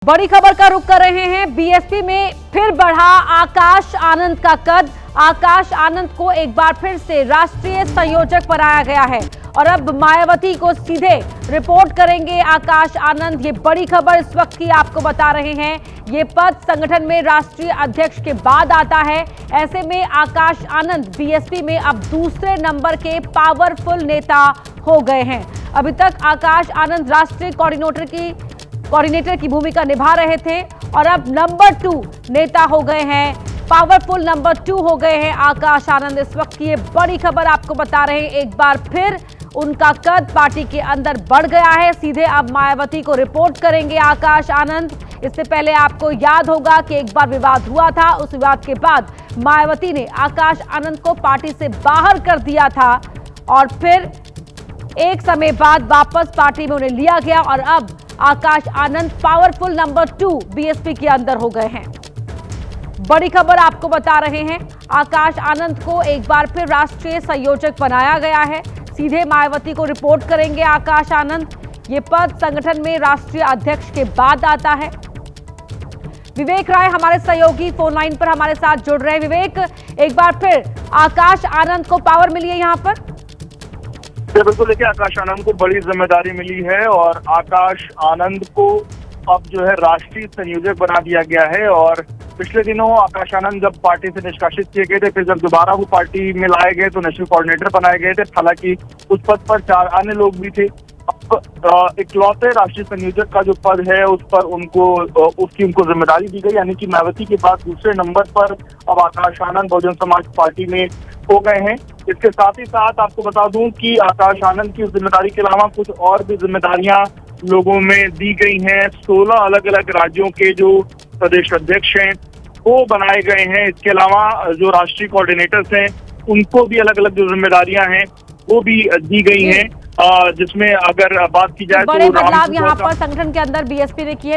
बड़ी खबर का रुख कर रहे हैं। बीएसपी में फिर बढ़ा आकाश आनंद का कद। आकाश आनंद को एक बार फिर से राष्ट्रीय संयोजक बनाया गया है और अब मायावती को सीधे रिपोर्ट करेंगे आकाश आनंद। ये बड़ी खबर इस वक्त की आपको बता रहे हैं। ये पद संगठन में राष्ट्रीय अध्यक्ष के बाद आता है। ऐसे में आकाश आनंद बीएसपी में अब दूसरे नंबर के पावरफुल नेता हो गए हैं। अभी तक आकाश आनंद राष्ट्रीय कोऑर्डिनेटर की भूमिका निभा रहे थे और अब नंबर 2 नेता हो गए हैं। पावरफुल नंबर 2 हो गए हैं आकाश आनंद। इस वक्त की ये बड़ी खबर आपको बता रहे हैं। एक बार फिर उनका कद पार्टी के अंदर बढ़ गया है। सीधे अब मायावती को रिपोर्ट करेंगे आकाश आनंद। इससे पहले आपको याद होगा कि एक बार विवाद हुआ था। उस विवाद के बाद मायावती ने आकाश आनंद को पार्टी से बाहर कर दिया था और फिर एक समय बाद वापस पार्टी में उन्हें लिया गया और अब Akash Anand powerful number 2 BSP के अंदर हो गए हैं। बड़ी खबर आपको बता रहे हैं। आकाश आनंद को एक बार फिर राष्ट्रीय संयोजक बनाया गया है। सीधे मायावती को रिपोर्ट करेंगे आकाश आनंद। ये पद संगठन में राष्ट्रीय अध्यक्ष के बाद आता है। विवेक राय हमारे सहयोगी फोन लाइन पर हमारे साथ जुड़ रहे हैं। विवेक, एक बार फिर आकाश आनंद को पावर मिली है यहाँ पर। बिल्कुल, देखिए आकाश आनंद को बड़ी जिम्मेदारी मिली है और आकाश आनंद को अब जो है राष्ट्रीय संयोजक बना दिया गया है। और पिछले दिनों आकाश आनंद जब पार्टी से निष्कासित किए गए थे, फिर जब दोबारा वो पार्टी में लाए गए तो नेशनल कोऑर्डिनेटर बनाए गए थे। हालांकि उस पद पर 4 अन्य लोग भी थे। अब इकलौते राष्ट्रीय संयोजक का जो पद है उस पर उनको जिम्मेदारी दी गई, यानी कि मायावती के बाद दूसरे नंबर पर अब आकाश आनंद बहुजन समाज पार्टी में हो गए हैं। इसके साथ ही साथ आपको बता दूं कि आकाश आनंद की जिम्मेदारी के अलावा कुछ और भी जिम्मेदारियां लोगों में दी गई हैं। 16 अलग अलग राज्यों के जो प्रदेश अध्यक्ष हैं वो बनाए गए हैं। इसके अलावा जो राष्ट्रीय कोऑर्डिनेटर्स हैं उनको भी अलग अलग जो जिम्मेदारियां हैं वो भी दी गई हैं, जिसमें अगर बात की जाए बड़े बदलाव यहाँ पर संगठन के अंदर बीएसपी ने किए।